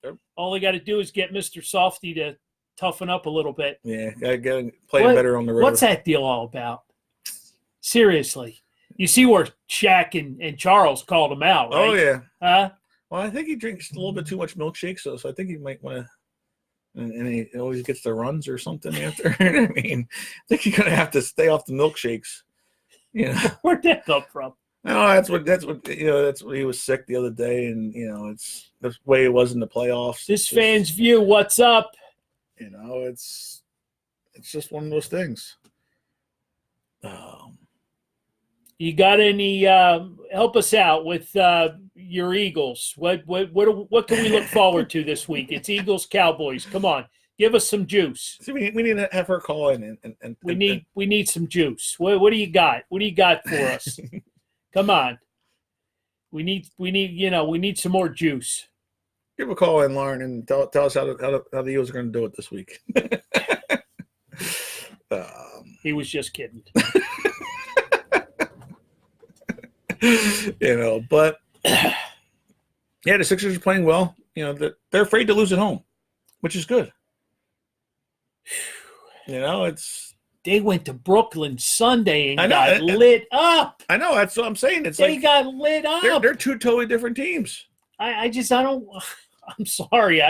Yep. All they got to do is get Mr. Softy to toughen up a little bit. Yeah, gotta play better on the road. What's that deal all about? Seriously. You see where Shaq and Charles called him out, right? Oh, yeah. Huh? Well, I think he drinks a little bit too much milkshake, so I think he might want to. And he always gets the runs or something after. I mean, I think you're gonna have to stay off the milkshakes. Where'd that come from? No, that's what he was sick the other day, and it's the way it was in the playoffs. This fan's view. What's up? It's just one of those things. You got any? Help us out with your Eagles. What can we look forward to this week? It's Eagles Cowboys. Come on, give us some juice. See, we need to have her call in, and we need some juice. What do you got? What do you got for us? Come on, we need some more juice. Give a call in, Lauren, and tell us how the Eagles are going to do it this week. He was just kidding. But the Sixers are playing well. They're afraid to lose at home, which is good. They went to Brooklyn Sunday and got lit up. I know, that's what I'm saying. They got lit up. They're two totally different teams. I'm sorry.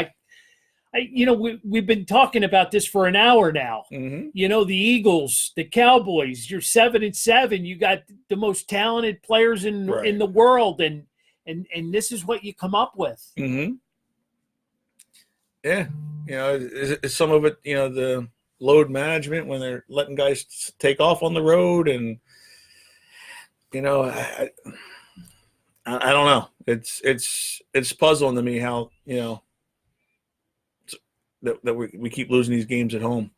We've been talking about this for an hour now. Mm-hmm. The Eagles, the Cowboys, you're 7-7. You got the most talented players in the world, and this is what you come up with. Mm-hmm. Yeah. Is some of it, the load management when they're letting guys take off on the road, and I don't know. It's puzzling to me how that we keep losing these games at home,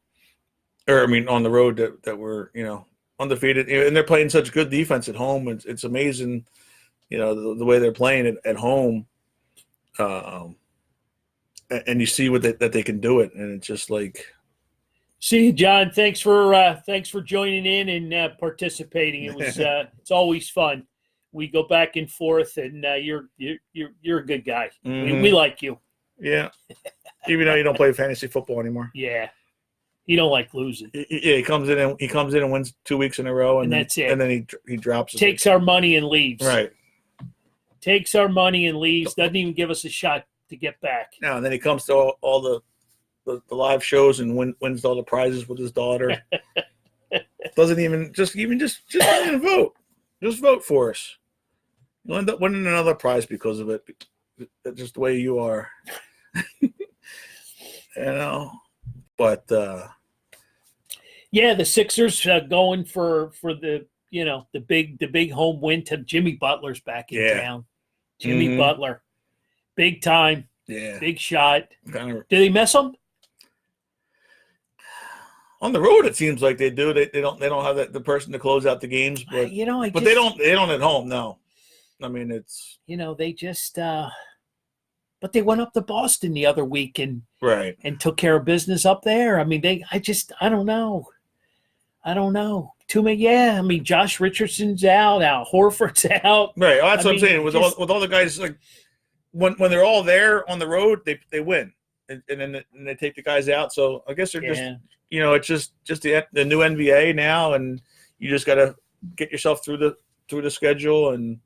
on the road that we're undefeated, and they're playing such good defense at home. It's amazing, the way they're playing it at home, and you see that they can do it, and it's just like. See you, John. Thanks for joining in and participating. It was it's always fun. We go back and forth, and you're a good guy. Mm-hmm. We like you. Yeah. Even though you don't play fantasy football anymore. Yeah. You don't like losing. Yeah, he comes in and wins 2 weeks in a row, and that's it. And then he drops. Takes our money and leaves. Right. Takes our money and leaves. Doesn't even give us a shot to get back. No, and then he comes to all the live shows and wins all the prizes with his daughter. Doesn't even just vote. Just vote for us. You'll end up winning another prize because of it. Just the way you are. But the Sixers going for the the big home win. To Jimmy Butler's back in town. Jimmy Butler, big time. Yeah, big shot. Did they mess him? On the road, it seems like they do. They don't have the person to close out the games, but they don't at home. No, I mean it's they just. But they went up to Boston the other week and took care of business up there. I mean, I don't know. Too many. Yeah, I mean, Josh Richardson's out. Al Horford's out. Right. Well, that's what I'm saying. With all the guys, like when they're all there on the road, they win, and then they take the guys out. So I guess they're just it's just the new NBA now, and you just got to get yourself through the schedule and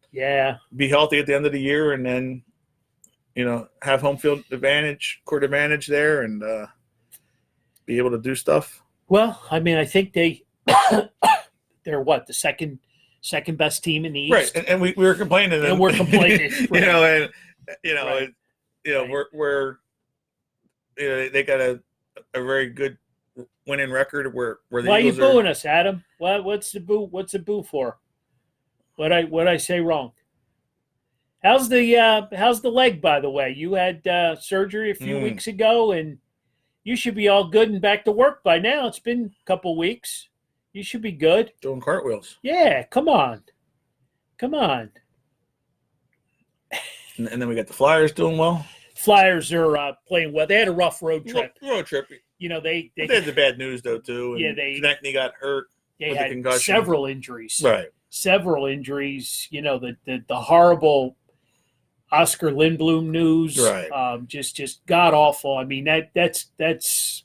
be healthy at the end of the year, and then. Have home field advantage, court advantage there, and be able to do stuff. Well, I mean, I think they're the second best team in the East, right? And we were complaining, and we're complaining, right. We're they got a very good winning record where the Why are you Eagles are. booing us, Adam? What's the boo? What's the boo for? What I say wrong? How's the leg, by the way? You had surgery a few weeks ago, and you should be all good and back to work by now. It's been a couple weeks. You should be good. Doing cartwheels. Yeah, come on. And then we got the Flyers doing well. Flyers are playing well. They had a rough road trip. Road trip. You know, they had the bad news though too. And Konechny got hurt. They with had the concussion. several injuries. Right. Several injuries. You know, the horrible Oscar Lindblom news. Right. Just god awful. I mean, that's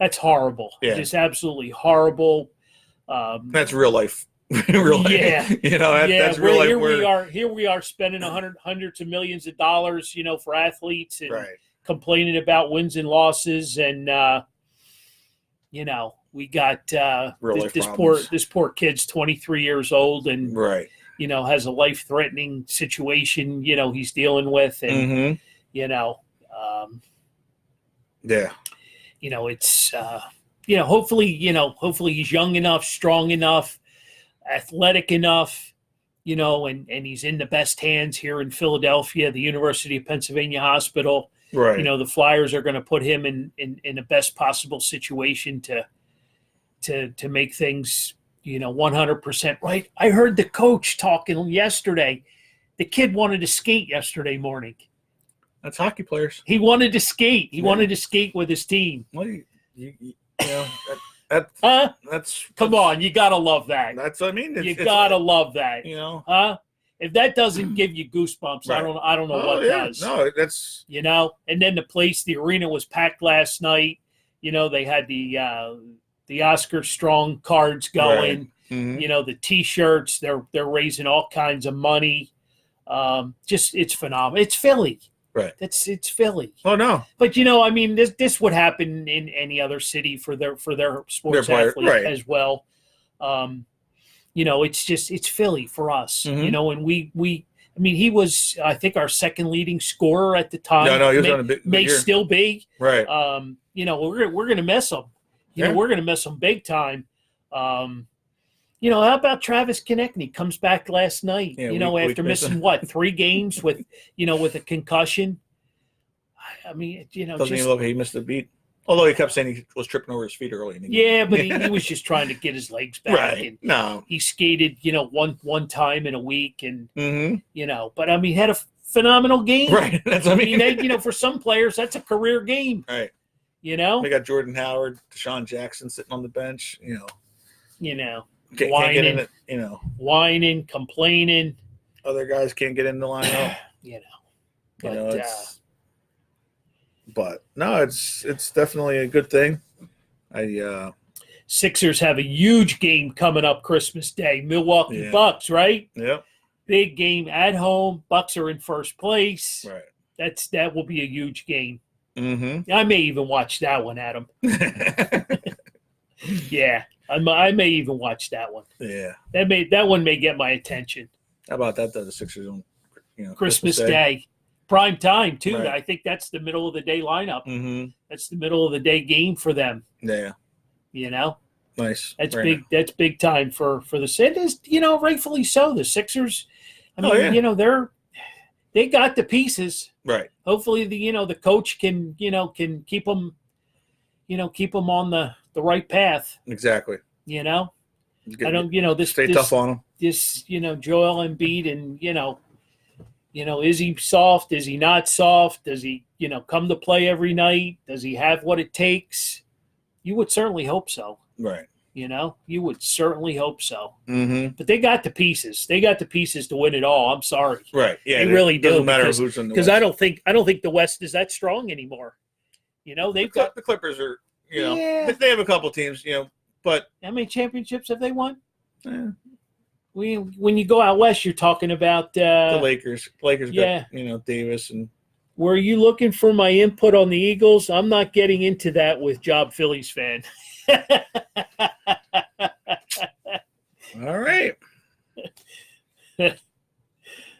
horrible. Yeah. Just absolutely horrible. That's real life. Real life. Yeah. You know, that's real life. Here we are spending hundreds of millions of dollars, you know, for athletes and Right. complaining about wins and losses, and you know, we got this poor kid's 23 years old and right. you know, has a life-threatening situation, you know, he's dealing with, and you know, yeah, you know, it's you know, hopefully he's young enough, strong enough, athletic enough, you know, and he's in the best hands here in Philadelphia, the University of Pennsylvania Hospital. right. You know, the Flyers are going to put him in the best possible situation to make things, you know, 100% right. I heard the coach talking yesterday. The kid wanted to skate yesterday morning. That's hockey players. He wanted to skate. He wanted to skate with his team. Well, you know that's Come on, you gotta love that. That's what I mean. You gotta love that. You know, huh? If that doesn't give you goosebumps, right. I don't know what does. No, that's you know. And then the arena was packed last night. You know, they had the Oscar Strong cards going. Right. Mm-hmm. You know, the T-shirts. They're raising all kinds of money. Just it's phenomenal. It's Philly. Right. It's Philly. Oh no. But you know, I mean, this would happen in any other city for their sports athletes right. as well. You know, it's Philly for us. Mm-hmm. You know, and we I mean, he was I think our second leading scorer at the time. No, he was on a big may year. still be. Right. You know, we're gonna miss him. You know, we're gonna miss him big time. You know, how about Travis Konechny comes back last night, yeah, you know, after missing, 3 games with a concussion. I mean, you know. Doesn't even look like he missed a beat. Although he kept saying he was tripping over his feet early in the game. Yeah, but he was just trying to get his legs back. Right. And no. he skated, you know, one time in a week and, you know, but I mean, had a phenomenal game. Right. That's what I mean. You know, for some players, that's a career game. Right. You know? We got Jordan Howard, Deshaun Jackson sitting on the bench, you know. Can't get in it, you know. Whining, complaining. Other guys can't get in the lineup. You know. But, but no, it's definitely a good thing. Sixers have a huge game coming up Christmas Day. Milwaukee Bucks, right? Yep. Big game at home. Bucks are in first place. Right. That will be a huge game. Mm-hmm. I may even watch that one, Adam. Yeah. I may even watch that one. Yeah. That one may get my attention. How about that though? The Sixers on Christmas Day. Prime time too. Right. I think that's the middle of the day lineup. Mm-hmm. That's the middle of the day game for them. Yeah. You know? Nice. That's big. That's big time for the Sixers. You know, rightfully so. The Sixers, I mean, you know, they got the pieces. Right. Hopefully the coach can keep them, keep them on the right path. Exactly. You know, I don't, stay tough on them. This, Joel Embiid, and is he soft? Is he not soft? Does he, come to play every night? Does he have what it takes? You would certainly hope so. Right. You would certainly hope so. Mm-hmm. But they got the pieces. They got the pieces to win it all. I'm sorry. Right. Yeah. They really do. Doesn't matter who's in the West. Because I don't think the West is that strong anymore. They've got the Clippers are. They have a couple teams. But how many championships have they won? Yeah. When you go out west, you're talking about the Lakers. Lakers got Davis and. Were you looking for my input on the Eagles? I'm not getting into that with Job Phillies fan. All right.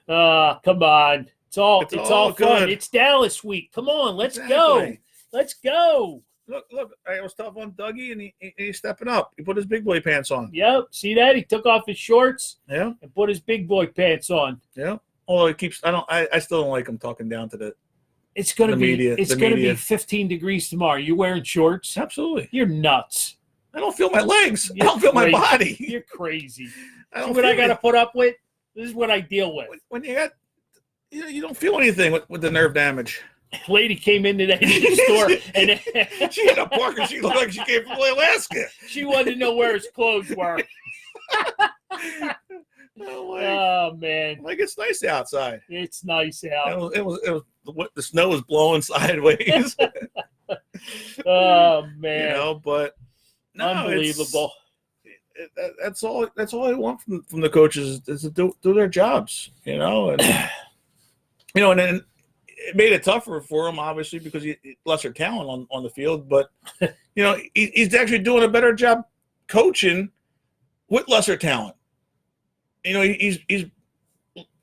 Come on. It's all fun. good. It's Dallas week. Come on, let's go. Let's go. look, I was tough on Dougie, and he's stepping up. He put his big boy pants on. Yep. See that? He took off his shorts Yeah. and put his big boy pants on. Yeah. Although he keeps, I still don't like him talking down to the. It's gonna be media, it's gonna be 15 degrees tomorrow. You wearing shorts? Absolutely. You're nuts. I don't feel my legs. You're I don't feel my crazy. body. You're crazy. I See don't what I feel got to it. put up with? This is what I deal with. When you got, you don't feel anything with the nerve damage. Lady came into the store and She had a park and she looked like she came from Alaska. she wanted to know where his clothes were. Oh man, like it's nice outside. it's nice out. It was the snow was blowing sideways. Oh man, but no, unbelievable. That's all I want from the coaches is to do their jobs, and and then it made it tougher for him, obviously, because he lesser talent on the field. But he's actually doing a better job coaching with lesser talent. He's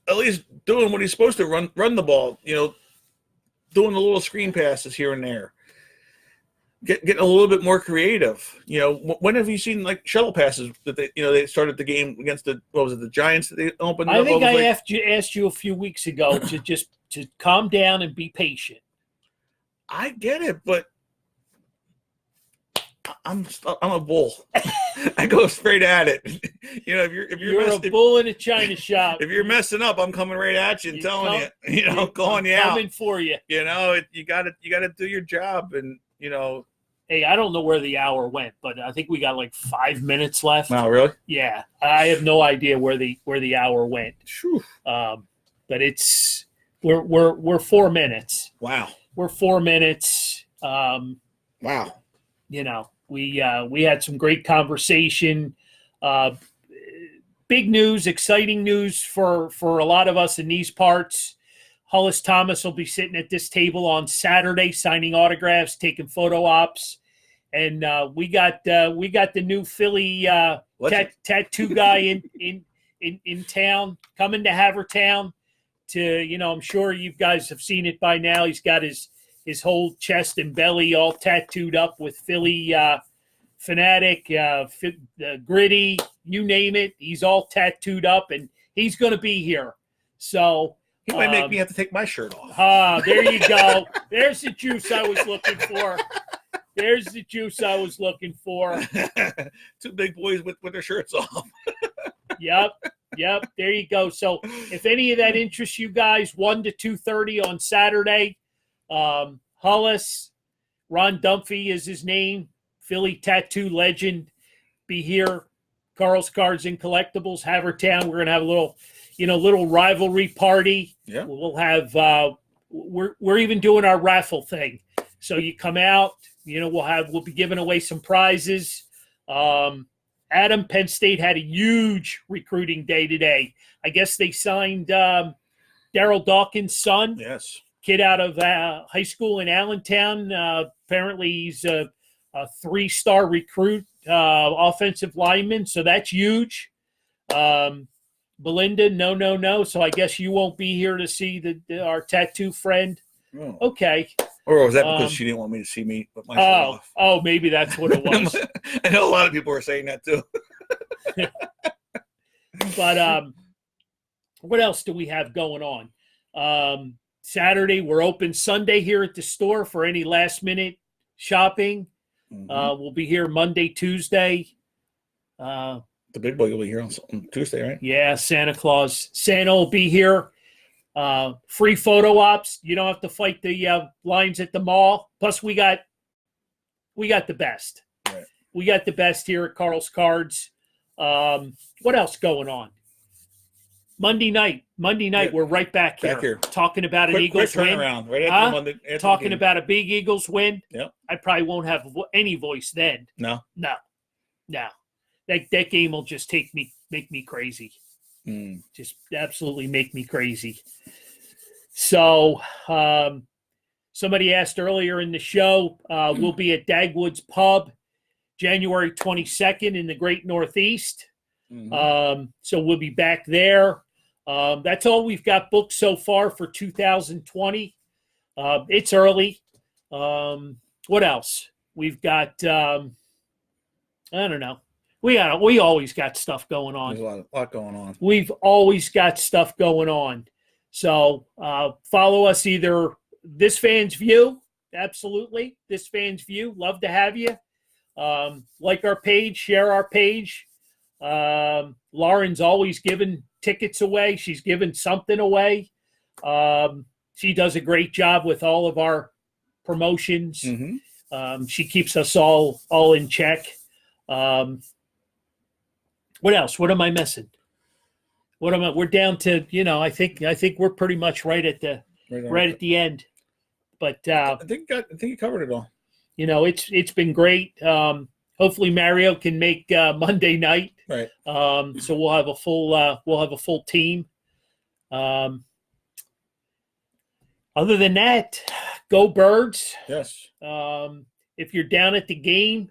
at least doing what he's supposed to, run the ball. Doing the little screen passes here and there. Getting a little bit more creative. When have you seen like shuttle passes that they started the game against the Giants that they opened? I think I asked you a few weeks ago to calm down and be patient. I get it, but I'm a bull. I go straight at it. If you're a bull in a china shop. If you're messing up, I'm coming right at you and telling you, calling you out. Coming for you. You got to do your job, and Hey, I don't know where the hour went, but I think we got like 5 minutes left. Wow, really? Yeah, I have no idea where the hour went. Whew. But we're 4 minutes. Wow. We're 4 minutes. Wow. We had some great conversation. Big news, exciting news for a lot of us in these parts. Hollis Thomas will be sitting at this table on Saturday, signing autographs, taking photo ops, and we got the new Philly tattoo guy in town coming to Havertown. I'm sure you guys have seen it by now. He's got his whole chest and belly all tattooed up with Philly Fanatic, Gritty, you name it. He's all tattooed up, and he's going to be here. So he might make me have to take my shirt off. There you go. There's the juice I was looking for. There's the juice I was looking for. Two big boys with their shirts off. Yep. There you go. So if any of that interests you guys, 1 to 2:30 on Saturday. Hollis, Ron Dunphy is his name, Philly tattoo legend, be here. Carl's Cards and Collectibles, Havertown. We're gonna have a little rivalry party. Yeah, we'll have. We're even doing our raffle thing. So you come out. We'll be giving away some prizes. Adam, Penn State had a huge recruiting day today. I guess they signed Daryl Dawkins' son. Yes. Kid out of high school in Allentown. Apparently he's a 3-star recruit, offensive lineman, so that's huge. Belinda, no. So I guess you won't be here to see our tattoo friend. Oh. Okay. Or was that because she didn't want me to see me with my shirt off? Oh, maybe that's what it was. I know a lot of people are saying that too. But what else do we have going on? Saturday, we're open. Sunday here at the store for any last-minute shopping. Mm-hmm. We'll be here Monday, Tuesday. The big boy will be here on Tuesday, right? Yeah, Santa Claus. Santa will be here. Free photo ops. You don't have to fight the lines at the mall. Plus, we got the best. Right. We got the best here at Carl's Cards. What else going on? Monday night, yeah. we're right back here. Talking about an Eagles win. Turnaround. Right after Monday. After talking about a big Eagles win. Yep. I probably won't have any voice then. No. That game will just make me crazy. Mm. Just absolutely make me crazy. So somebody asked earlier in the show, we'll be at Dagwood's Pub January 22nd in the Great Northeast. Mm-hmm. So we'll be back there. That's all we've got booked so far for 2020. It's early. What else? We've got I don't know. We always got stuff going on. There's a lot going on. We've always got stuff going on. So follow us either This Fan's View, absolutely. This Fan's View, love to have you. Like our page, share our page. Lauren's always giving tickets away. She's giving something away. She does a great job with all of our promotions. Mm-hmm. She keeps us all in check. What else? What am I missing? We're down to, I think we're pretty much right at the end. But I think you covered it all. It's been great. Hopefully Mario can make Monday night. Right. So we'll have a full team. Other than that, go Birds. Yes. If you're down at the game,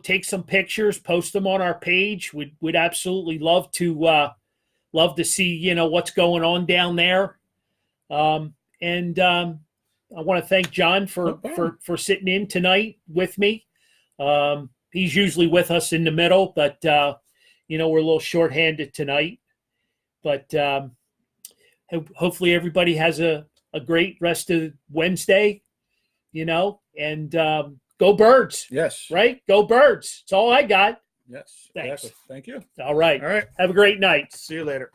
take some pictures, post them on our page. We'd absolutely love to see, what's going on down there. And I want to thank John for sitting in tonight with me. He's usually with us in the middle, but we're a little shorthanded tonight. But hopefully everybody has a great rest of Wednesday, and go Birds. Yes. Right? Go Birds. That's all I got. Yes. Thanks. Exactly. Thank you. All right. All right. Have a great night. See you later.